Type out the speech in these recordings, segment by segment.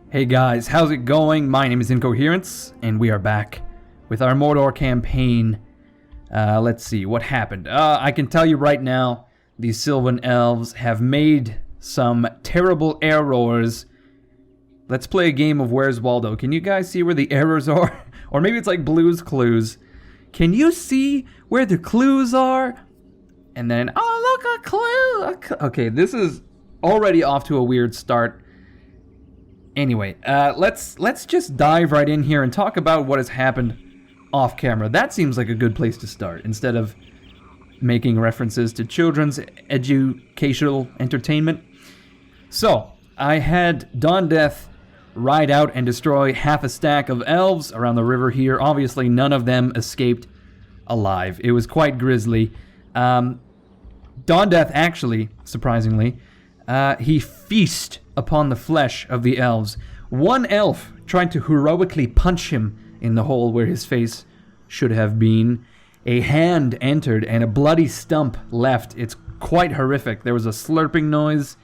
Hey guys, how's it going? My name is Incoherence, and we are back with our Mordor campaign. Let's see, what happened? I can tell you right now, the Sylvan Elves have made some terrible errors. Let's play a game of Where's Waldo. Can you guys see where the errors are? Or maybe it's like Blue's Clues. Can you see where the clues are? And then, oh look, a clue! Okay, this is already off to a weird start. Anyway, let's just dive right in here and talk about what has happened off camera. That seems like a good place to start, instead of making references to children's educational entertainment. So, I had Dawn Death ride out and destroy half a stack of elves around the river here. Obviously, none of them escaped alive. It was quite grisly. Dawn Death, actually, surprisingly, he feasted upon the flesh of the elves. One elf tried to heroically punch him in the hole where his face should have been. A hand entered and a bloody stump left. It's quite horrific. There was a slurping noise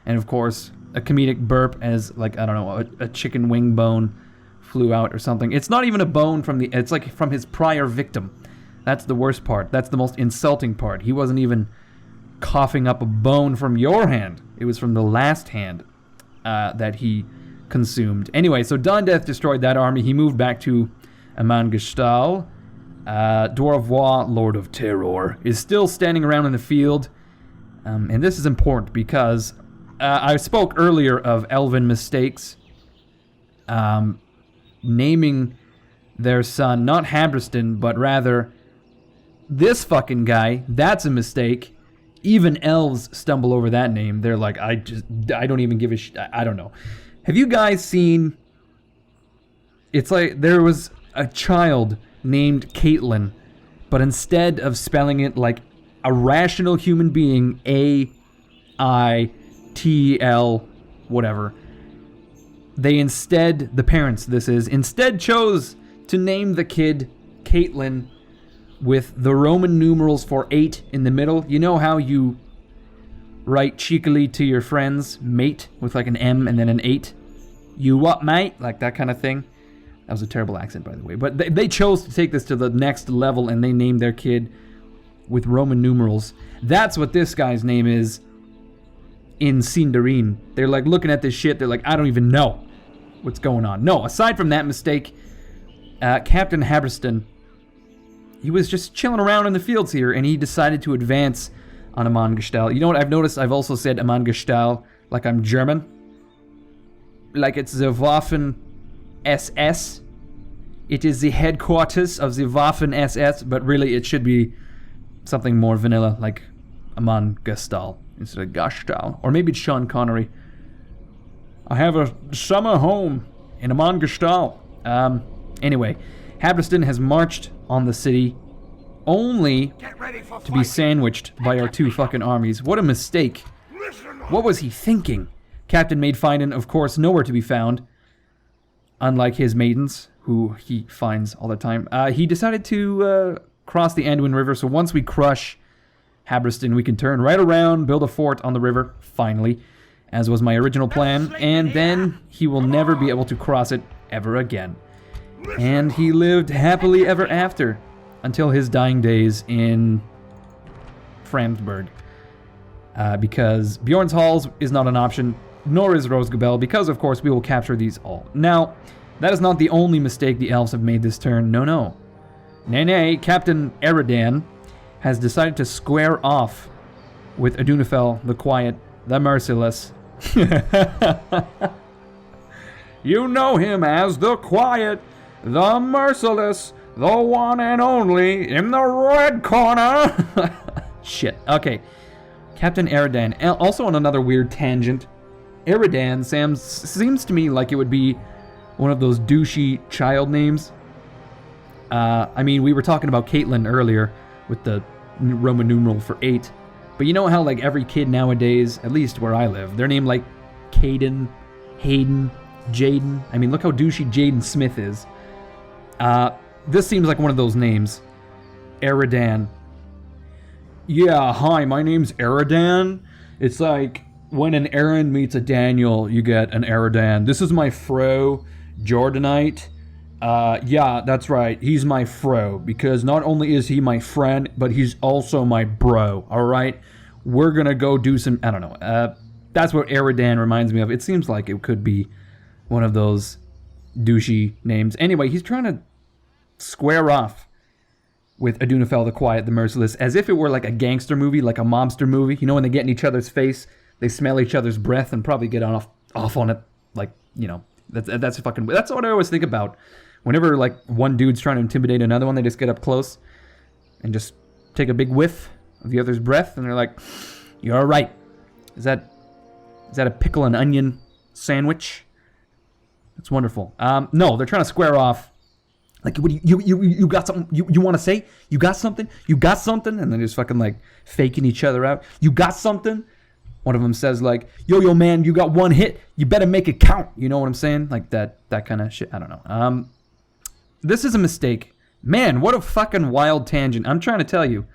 and, of course, a comedic burp as, like, I don't know, a chicken wing bone flew out or something. It's not even a bone from the... It's like from his prior victim. That's the worst part. That's the most insulting part. He wasn't even coughing up a bone from your hand. It was from the last hand that he consumed. Anyway, so Dawn Death destroyed that army. He moved back to Amangestal. Dwarvois, Lord of Terror, is still standing around in the field. And this is important because I spoke earlier of Elven mistakes. Naming their son not Habriston, but rather this fucking guy. That's a mistake. Even elves stumble over that name. They're like, I don't even give a shit. I don't know. Have you guys seen... It's like there was a child named Caitlin, but instead of spelling it like a rational human being, A-I-T-L, whatever, they instead, the parents instead chose to name the kid Caitlin with the Roman numerals for 8 in the middle. You know how you write cheekily to your friends, mate, with like an M and then an 8? You what, mate? Like that kind of thing. That was a terrible accent, by the way. But they chose to take this to the next level, and they named their kid with Roman numerals. That's what this guy's name is in Sindarin. They're like looking at this shit. They're like, I don't even know what's going on. No, aside from that mistake, Captain Habriston, he was just chilling around in the fields here, and he decided to advance on Amangestal. You know what I've noticed? I've also said Amangestal like I'm German. Like it's the Waffen SS. It is the headquarters of the Waffen SS, but really it should be something more vanilla, like Amangestal instead of Gastal. Or maybe it's Sean Connery. I have a summer home in Amangestal. Anyway, Habriston has marched on the city only to be sandwiched by our two fucking armies. What a mistake. What was he thinking? Captain Maidfinan, of course, nowhere to be found. Unlike his maidens, who he finds all the time. He decided to cross the Anduin River, so once we crush Habriston, we can turn right around, build a fort on the river, finally, as was my original plan, and then he will never be able to cross it ever again. And he lived happily ever after, until his dying days in Framsburg. Because Bjorn's Halls is not an option, nor is Rosgobel, because of course we will capture these all. Now, that is not the only mistake the elves have made this turn, no. Nay, Captain Airadan has decided to square off with Adunafel, the Quiet, the Merciless. You know him as the Quiet, the Merciless, the one and only in the red corner. Shit, okay. Captain Airadan, also on another weird tangent, Airadan seems to me like it would be one of those douchey child names. I mean, we were talking about Caitlin earlier with the Roman numeral for 8. But you know how like every kid nowadays, at least where I live, they're named like Caden, Hayden, Jaden. I mean, look how douchey Jaden Smith is. This seems like one of those names. Airadan. Yeah, hi, my name's Airadan. It's like when an Aaron meets a Daniel, you get an Airadan. This is my fro, Jordanite. Yeah, that's right. He's my fro, because not only is he my friend, but he's also my bro, alright? We're gonna go do some... I don't know. That's what Airadan reminds me of. It seems like it could be one of those douchey names. Anyway, he's trying to square off with Adunafel the Quiet, the Merciless, as if it were like a gangster movie, like a mobster movie. You know, when they get in each other's face, they smell each other's breath and probably get off on it. Like, you know, that's what I always think about. Whenever, like, one dude's trying to intimidate another one, they just get up close and just take a big whiff of the other's breath, and they're like, "You're right. Is that a pickle and onion sandwich?" It's wonderful. No, they're trying to square off. Like, what you got something you want to say? You got something? You got something? And they're just fucking, like, faking each other out. You got something? One of them says, like, yo, man, you got one hit. You better make it count. You know what I'm saying? Like, that kind of shit. I don't know. This is a mistake. Man, what a fucking wild tangent. I'm trying to tell you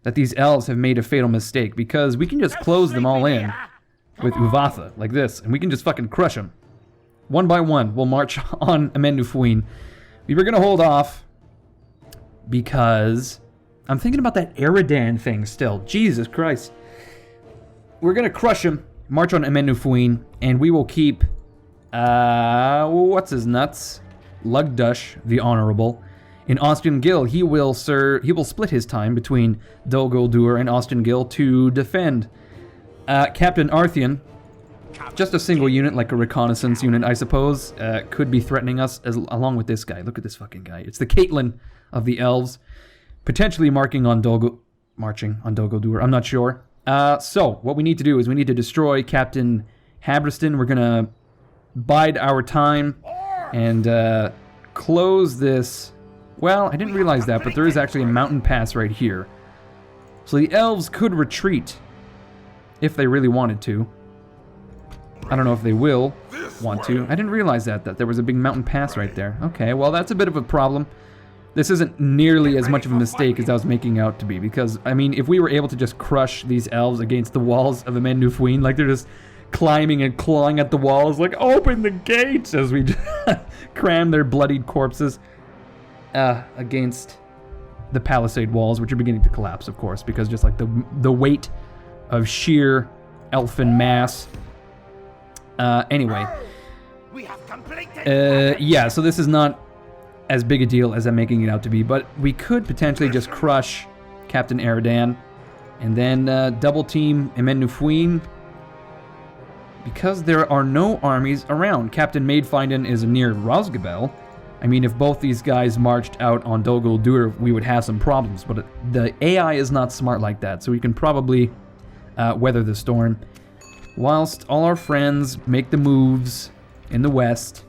that these elves have made a fatal mistake, because we can just close them all in with Uvatha, like this, and we can just fucking crush them. One by one, we'll march on Amennufuin. We were going to hold off because I'm thinking about that Airadan thing still. Jesus Christ. We're going to crush him, march on Amennufuin, and we will keep, what's his nuts? Lugdush, the Honorable. In Ostin-Gil, he will split his time between Dol Guldur and Ostin-Gil to defend. Captain Arthian, just a single unit, like a reconnaissance unit, I suppose, could be threatening us along with this guy. Look at this fucking guy. It's the Caitlyn of the Elves, potentially marching on Dol Guldur. I'm not sure. So, what we need to do is we need to destroy Captain Habriston. We're going to bide our time and close this. Well, I didn't realize that, but there is actually a mountain pass right here. So the Elves could retreat if they really wanted to. I don't know if they will want to. I didn't realize that there was a big mountain pass right there. Okay, well, that's a bit of a problem. This isn't nearly as much of a mistake as I was making out to be, because, I mean, if we were able to just crush these elves against the walls of Amennufuin, like they're just climbing and clawing at the walls, like, open the gates, as we cram their bloodied corpses against the palisade walls, which are beginning to collapse, of course, because just like the weight of sheer elfin mass. Anyway. Yeah, so this is not as big a deal as I'm making it out to be, but we could potentially just crush Captain Airadan and then double team Amennufuin, because there are no armies around. Captain Maidfinden is near Rosgabel. I mean, if both these guys marched out on Dol Guldur, we would have some problems, but the AI is not smart like that, so we can probably weather the storm, whilst all our friends make the moves in the west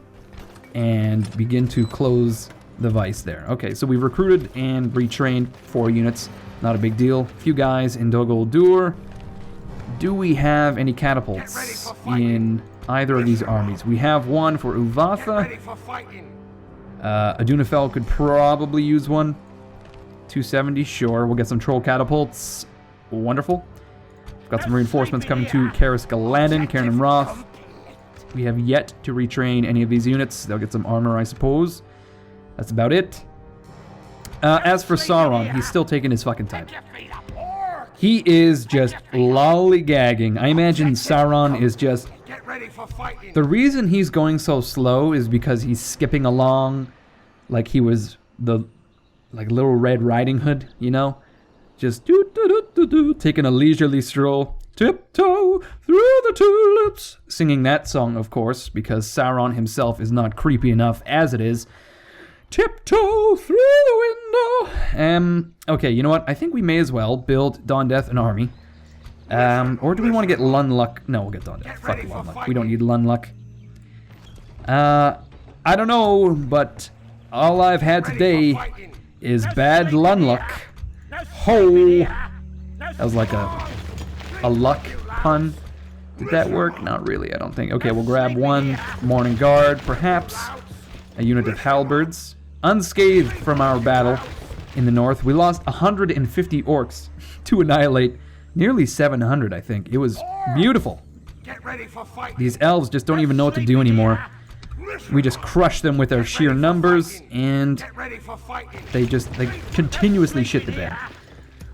and begin to close the vice there. Okay, so we've recruited and retrained 4 units. Not a big deal. A few guys in Dol Guldur. Do we have any catapults in either of these armies? We have one for Uvatha. Adunafel could probably use one. 270, sure. We'll get some troll catapults. Wonderful. We've got some reinforcements coming to Karis Galadin, Cairn Roth. We have yet to retrain any of these units. They'll get some armor, I suppose. That's about it. As for Sauron, he's still taking his fucking time. He is just lollygagging. I imagine Sauron is just... The reason he's going so slow is because he's skipping along like he was the Little Red Riding Hood, you know? Just taking a leisurely stroll. Tiptoe through the tulips. Singing that song, of course, because Sauron himself is not creepy enough as it is. Tiptoe through the window. Okay, you know what? I think we may as well build Dawn Death an army. Or do we want to get Lunluck? No, we'll get Dawn Death. Fuck Lunluck. We don't need Lunluck. I don't know, but all I've had today is bad Lunluck. Ho! That was like a luck pun. Did that work? Not really, I don't think. Okay, we'll grab one Morning Guard, perhaps a unit of halberds. Unscathed from our battle in the north, we lost 150 orcs to annihilate nearly 700, I think. It was beautiful. These elves just don't even know what to do anymore. We just crush them with our sheer numbers, and they continuously shit the bed.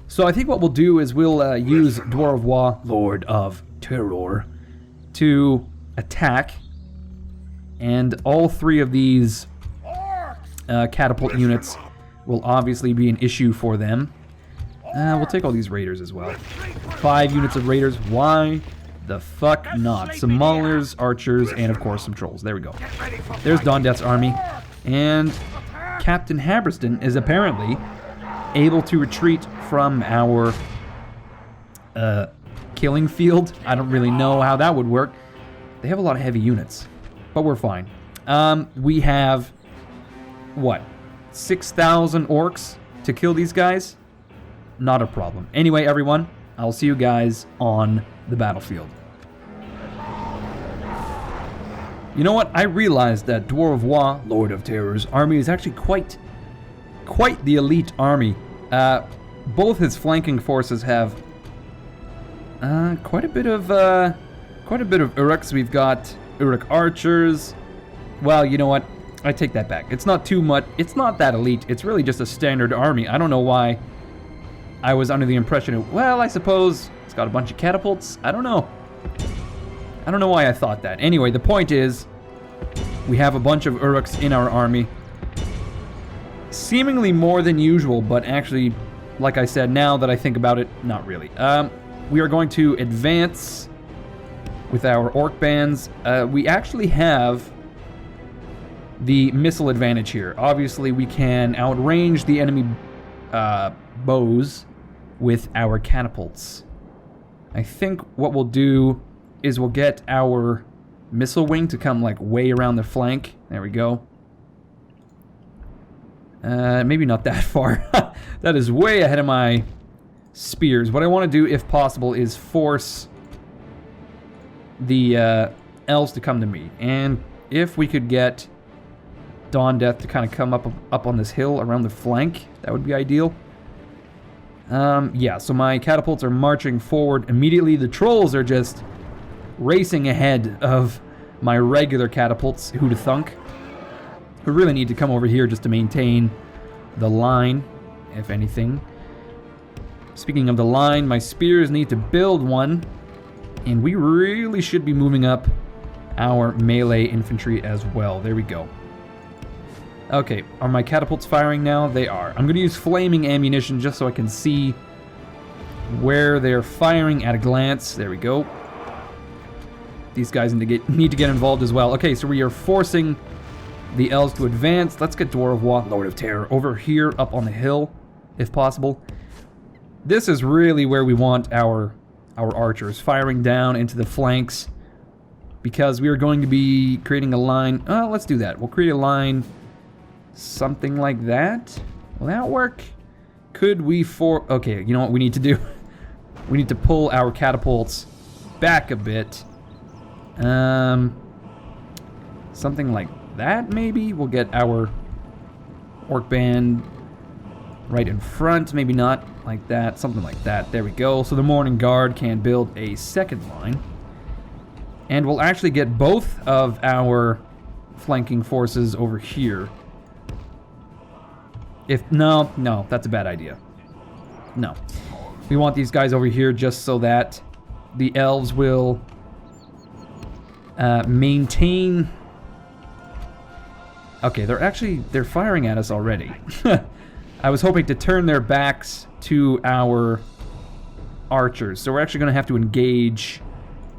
So I think what we'll do is we'll use Dwarf Lord of Terror to attack, and all 3 of these catapult units will obviously be an issue for them. We'll take all these raiders as well. 5 units of raiders. Why the fuck not? Some maulers, archers, and of course some trolls. There we go. There's Dondeath's army. And Captain Haberston is apparently able to retreat from our killing field. I don't really know how that would work. They have a lot of heavy units, but we're fine. We have, what, 6,000 orcs to kill these guys? Not a problem. Anyway, everyone, I'll see you guys on the battlefield. You know what? I realized that Dwarf Lord of Terror's army is actually quite the elite army. Both his flanking forces have quite a bit of Uruks. We've got Uruk archers. Well, you know what? I take that back. It's not too much. It's not that elite. It's really just a standard army. I don't know why I was under the impression of, well, I suppose it's got a bunch of catapults. I don't know. I don't know why I thought that. Anyway, the point is, we have a bunch of Uruks in our army. Seemingly more than usual, but actually, like I said, now that I think about it, not really. We are going to advance with our orc bands. We actually have the missile advantage here. Obviously, we can outrange the enemy bows with our catapults. I think what we'll do is we'll get our missile wing to come like way around the flank. There we go. Maybe not that far. That is way ahead of my spears. What I want to do, if possible, is force the elves to come to me. And if we could get Dondeath to kind of come up on this hill around the flank, that would be ideal. Yeah, so my catapults are marching forward immediately. The trolls are just racing ahead of my regular catapults, who'd have thunk. We really need to come over here just to maintain the line, if anything. Speaking of the line, my spears need to build one, and we really should be moving up our melee infantry as well. There we go. Okay, are my catapults firing now? They are. I'm going to use flaming ammunition just so I can see where they're firing at a glance. There we go. These guys need to get involved as well. Okay, so we are forcing the elves to advance. Let's get Dwarf Lord of Terror over here up on the hill, if possible. This is really where we want our archers firing down into the flanks, because we are going to be creating a line. Let's do that. We'll create a line something like that. Will that work? Could we okay, you know what we need to do? We need to pull our catapults back a bit. Something like that, maybe? We'll get our orc band right in front. Maybe not like that. Something like that. There we go. So the Morning Guard can build a second line. And we'll actually get both of our flanking forces over here. No, that's a bad idea. No. We want these guys over here just so that the elves will maintain. Okay, they're firing at us already. I was hoping to turn their backs to our archers, so we're actually going to have to engage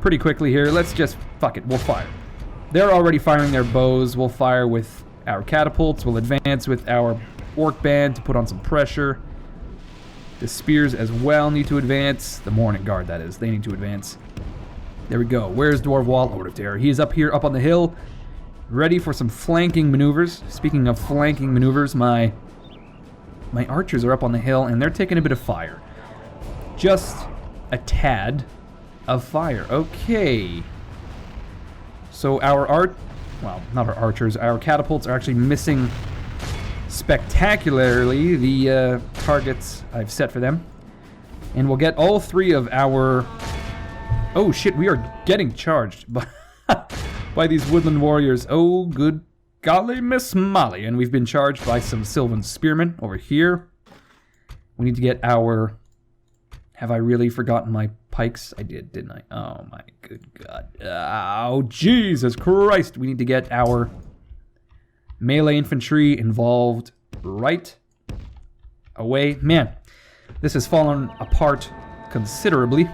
pretty quickly here. Let's just, fuck it, we'll fire. They're already firing their bows. We'll fire with our catapults. We'll advance with our orc band to put on some pressure. The spears as well need to advance. The Morning Guard, that is. They need to advance. There we go. Where's Dwarf Lord of Terror? He is up here, up on the hill, ready for some flanking maneuvers. Speaking of flanking maneuvers, my archers are up on the hill, and they're taking a bit of fire. Just a tad of fire. Okay. So well, not our archers, our catapults are actually missing spectacularly the targets I've set for them. And we'll get all three of our Oh shit, we are getting charged by, by these woodland warriors. Oh good golly Miss Molly. And we've been charged by some Sylvan spearmen over here. We need to get our... Have I really forgotten my pikes? I did, didn't I? Oh my good god. Oh Jesus Christ. We need to get our melee infantry involved right away. Man, this has fallen apart considerably.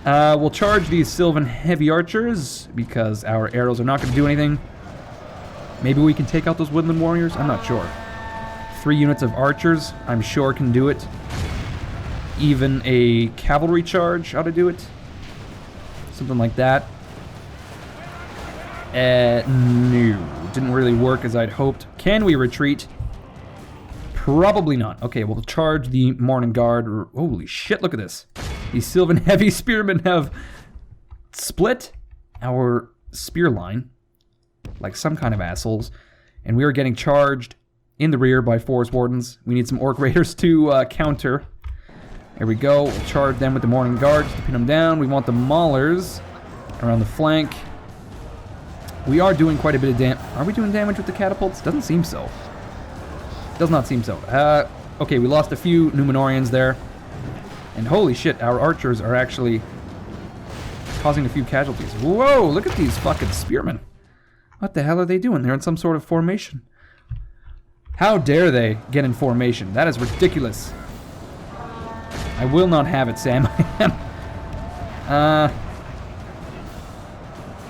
We'll charge these Sylvan heavy archers because our arrows are not going to do anything. Maybe we can take out those woodland warriors? I'm not sure. 3 units of archers, I'm sure can do it. Even a cavalry charge ought to do it. Something like that. No. Didn't really work as I'd hoped. Can we retreat? Probably not. Okay, we'll charge the Morning Guard. Holy shit, look at this. These Sylvan heavy spearmen have split our spear line like some kind of assholes. And we are getting charged in the rear by Forest Wardens. We need some Orc Raiders to counter. There we go. We'll charge them with the Morning Guards to pin them down. We want the Maulers around the flank. We are doing quite a bit of damage. Are we doing damage with the catapults? Doesn't seem so. Does not seem so. Okay, we lost a few Numenorians there. And holy shit, our archers are actually causing a few casualties. Whoa, look at these fucking spearmen. What the hell are they doing? They're in some sort of formation. How dare they get in formation? That is ridiculous. I will not have it, Sam.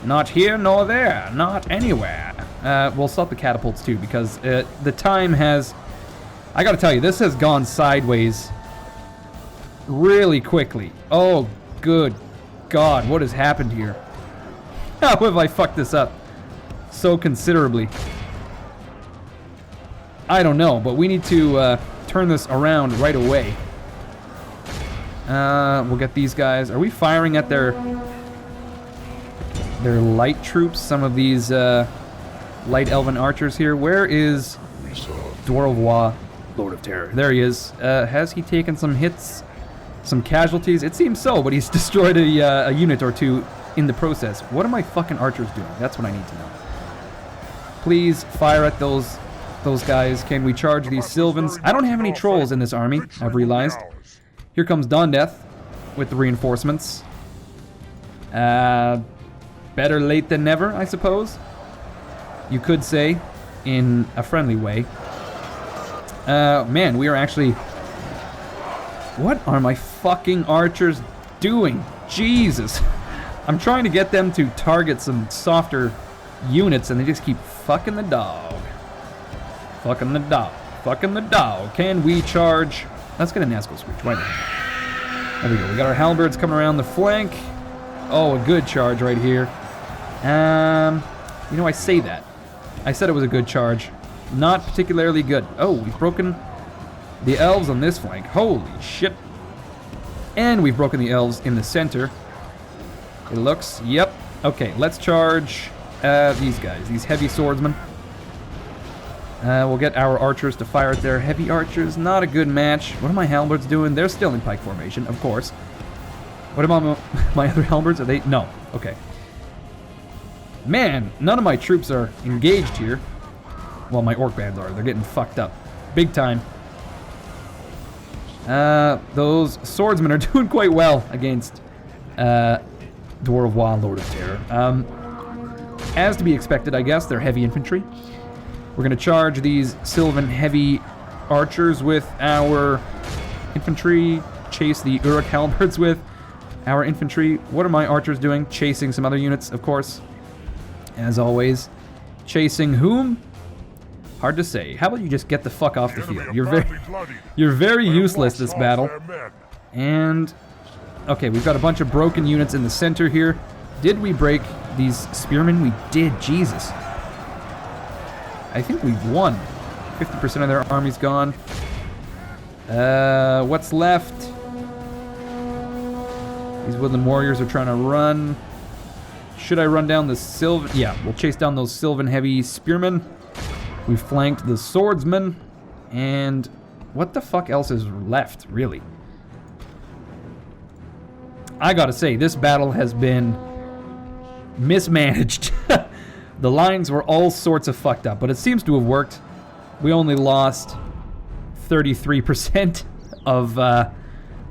Not here nor there. Not anywhere. We'll stop the catapults too, because the time has... I gotta tell you, this has gone sideways really quickly. Oh, good God, what has happened here? How have I fucked this up so considerably? I don't know, but we need to turn this around right away. We'll get these guys. Are we firing at their light troops? Some of these light elven archers here. Where is Dwarvois, Lord of Terror? There he is. Has he taken some hits? Some casualties? It seems so, but he's destroyed a unit or two in the process. What are my fucking archers doing? That's what I need to know. Please fire at those guys. Can we charge these Sylvans? I don't have any trolls in this army, I've realized. Here comes Dawn Death with the reinforcements. Better late than never, I suppose. You could say, in a friendly way. Man, we are actually... What are my fucking archers doing? Jesus. I'm trying to get them to target some softer units, and they just keep fucking the dog. Fucking the dog. Fucking the dog. Can we charge... Let's get a Nazgul Screech. Why not? There we go. We got our halberds coming around the flank. Oh, a good charge right here. You know, I say that. I said it was a good charge. Not particularly good. Oh, we've broken the elves on this flank. Holy shit. And we've broken the elves in the center. It looks... Yep. Okay, let's charge these guys. These heavy swordsmen. We'll get our archers to fire at their heavy archers. Not a good match. What are my halberds doing? They're still in pike formation, of course. What about my other halberds? Are they? No. Okay. Man, none of my troops are engaged here. Well, my orc bands are. They're getting fucked up. Big time. Those swordsmen are doing quite well against Dwarvois, Lord of Terror. As to be expected, I guess, they're heavy infantry. We're going to charge these Sylvan heavy archers with our infantry. Chase the Uruk halberds with our infantry. What are my archers doing? Chasing some other units, of course. As always. Chasing whom? Hard to say. How about you just get the fuck off the field? You're very useless this battle. And okay, we've got a bunch of broken units in the center here. Did we break these spearmen? We did. Jesus. I think we've won. 50% of their army's gone. What's left? These woodland warriors are trying to run. Should I run down the Sylvan? Yeah, we'll chase down those Sylvan heavy spearmen. We flanked the swordsmen. And what the fuck else is left, really? I gotta say, this battle has been mismanaged. The lines were all sorts of fucked up, but it seems to have worked. We only lost 33% of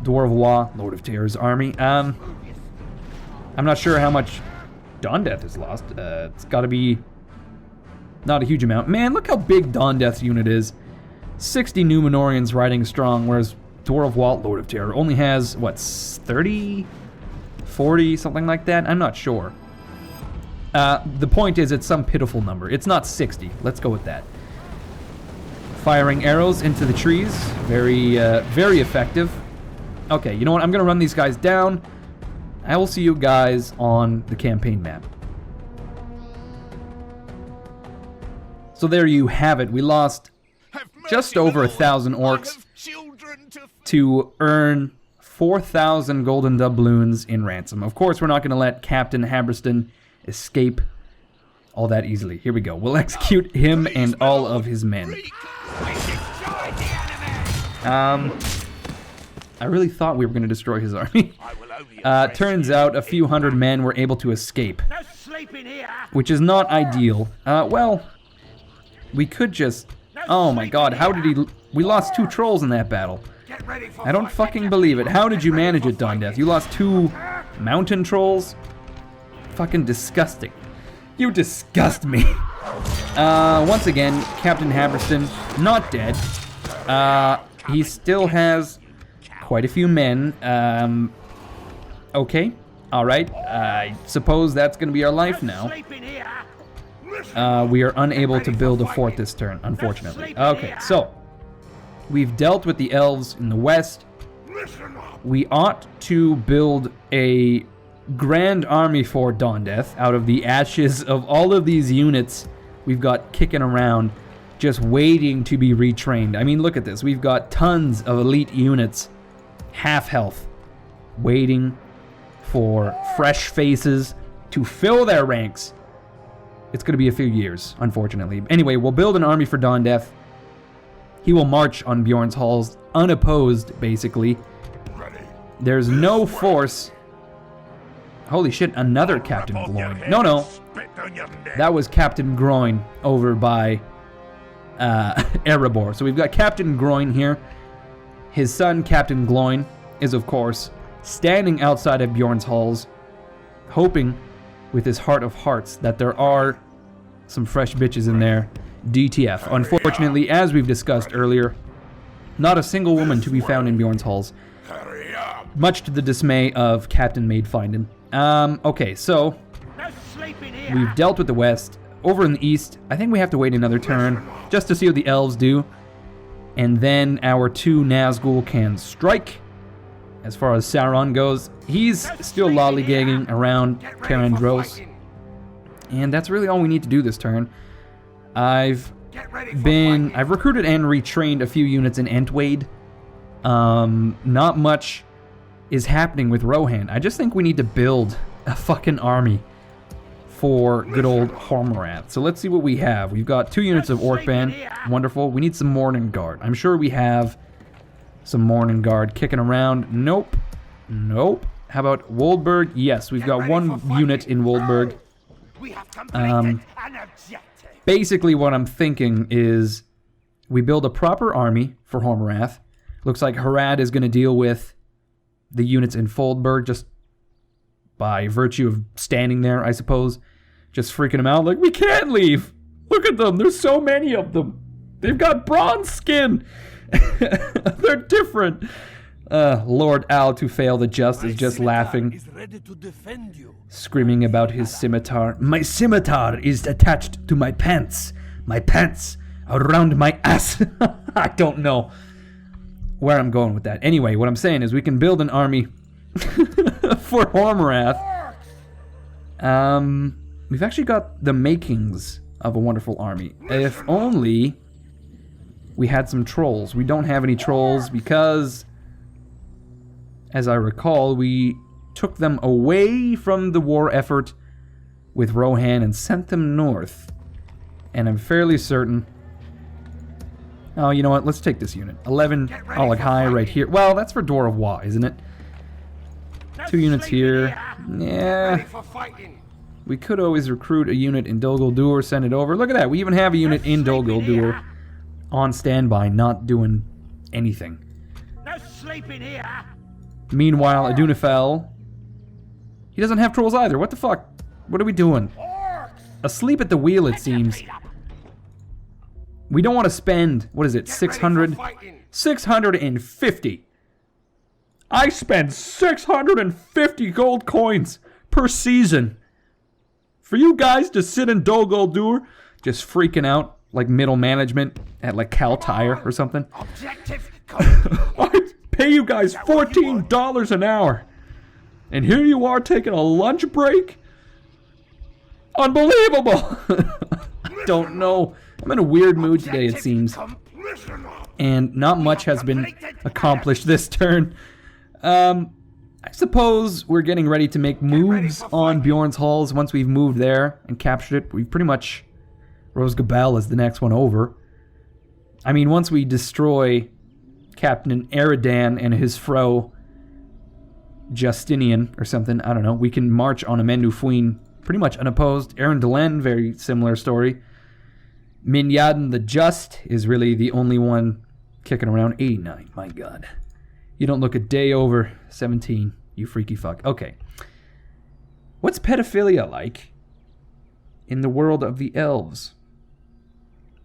Dwarvois, Lord of Terror's army. I'm not sure how much Dawndeath has lost. It's gotta be not a huge amount. Man, look how big Dawndeath's unit is. 60 Numenorians riding strong, whereas Dwarvois, Lord of Terror, only has, what, 30? 40? Something like that? I'm not sure. The point is, it's some pitiful number. It's not 60. Let's go with that. Firing arrows into the trees. Very, very effective. Okay, you know what? I'm going to run these guys down. I will see you guys on the campaign map. So there you have it. We lost just over 1,000 orcs to earn 4,000 golden doubloons in ransom. Of course, we're not going to let Captain Habriston escape all that easily. Here we go. We'll execute him and all of his men. I really thought we were going to destroy his army. Turns out a few hundred men were able to escape, which is not ideal. Well, we could just... Oh my god, how did he... We lost 2 trolls in that battle. I don't fucking believe it. How did you manage it, Dawndeath? You lost 2 mountain trolls? Fucking disgusting. You disgust me. Once again, Captain Habriston, not dead. He still has quite a few men. Okay. Alright. I suppose that's going to be our life now. We are unable to build a fort this turn, unfortunately. Okay, so we've dealt with the elves in the west. We ought to build a grand army for Dawndeath out of the ashes of all of these units we've got kicking around, just waiting to be retrained. I mean, look at this. We've got tons of elite units, half health, waiting for fresh faces to fill their ranks. It's going to be a few years, unfortunately. Anyway, we'll build an army for Dawndeath. He will march on Bjorn's halls, unopposed, basically. There's no force. Holy shit, another Captain Groin. No. That was Captain Groin over by Erebor. So we've got Captain Groin here. His son, Captain Gloin, is, of course, standing outside of Bjorn's halls, hoping with his heart of hearts that there are some fresh bitches in there. DTF. Unfortunately, as we've discussed earlier, not a single woman to be found in Bjorn's halls, much to the dismay of Captain Maidfinden. Okay, so we've dealt with the west. Over in the east, I think we have to wait another turn just to see what the elves do, and then our 2 Nazgul can strike. As far as Sauron goes, he's still lollygagging around Terendros, and that's really all we need to do this turn. I've recruited and retrained a few units in Entwade. Not much is happening with Rohan. I just think we need to build a fucking army for good old Hormorath. So let's see what we have. We've got 2 units of Orc Band. Wonderful. We need some Morning Guard. I'm sure we have some Morning Guard kicking around. Nope. How about Woldburg? Yes, we've got 1 unit in Woldburg. Basically what I'm thinking is we build a proper army for Hormorath. Looks like Harad is going to deal with the units in Foldburg just by virtue of standing there, I suppose. Just freaking them out like, we can't leave. Look at them. There's so many of them. They've got bronze skin. They're different. Lord Al-Tufail the Just is just laughing, screaming about his scimitar. My scimitar is attached to my pants. My pants are around my ass. I don't know where I'm going with that. Anyway, what I'm saying is we can build an army for Hormorath. We've actually got the makings of a wonderful army. If only we had some trolls. We don't have any trolls because, as I recall, we took them away from the war effort with Rohan and sent them north. And I'm fairly certain... Oh, you know what? Let's take this unit. 11 Oleg High right here. Well, that's for Dwarvois, isn't it? 2 units here. Yeah. We could always recruit a unit in Dol Guldur, send it over. Look at that. We even have a unit in Dol Guldur on standby, not doing anything. No sleeping here. Meanwhile, Adunafel, he doesn't have trolls either. What the fuck? What are we doing? Asleep at the wheel, it seems. We don't want to spend, what is it, 600? 650. I spend 650 gold coins per season for you guys to sit in Dol Guldur just freaking out like middle management at like Cal Tire or something. I pay you guys $14 an hour. And here you are taking a lunch break? Unbelievable! Don't know. I'm in a weird mood today, it seems. And not much has been accomplished this turn. I suppose we're getting ready to make moves on Bjorn's Halls once we've moved there and captured it. We've pretty much... Rosgabel is the next one over. I mean, once we destroy Captain Airadan and his fro Justinian or something, I don't know, we can march on Amendu Fuin pretty much unopposed. Aaron Delenn, very similar story. Minyaden the Just is really the only one kicking around. 89, my god. You don't look a day over 17, you freaky fuck. Okay. What's pedophilia like in the world of the elves?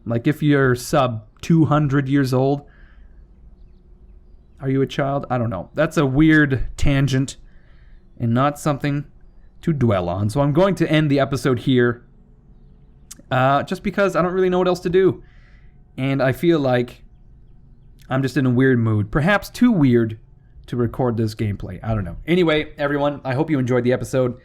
Like if you're sub 200 years old, are you a child? I don't know. That's a weird tangent and not something to dwell on. So I'm going to end the episode here just because I don't really know what else to do. And I feel like I'm just in a weird mood. Perhaps too weird to record this gameplay. I don't know. Anyway, everyone, I hope you enjoyed the episode.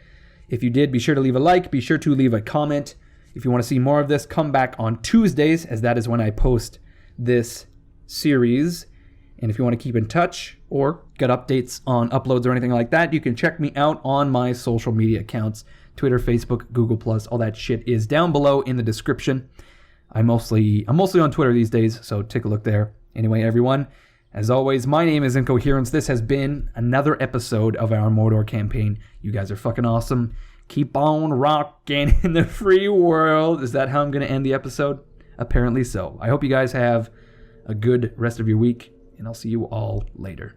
If you did, be sure to leave a like. Be sure to leave a comment. If you want to see more of this, come back on Tuesdays, as that is when I post this series. And if you want to keep in touch or get updates on uploads or anything like that, you can check me out on my social media accounts. Twitter, Facebook, Google+, all that shit is down below in the description. I'm mostly on Twitter these days, so take a look there. Anyway, everyone, as always, my name is Incoherence. This has been another episode of our Mordor campaign. You guys are fucking awesome. Keep on rocking in the free world. Is that how I'm going to end the episode? Apparently so. I hope you guys have a good rest of your week, and I'll see you all later.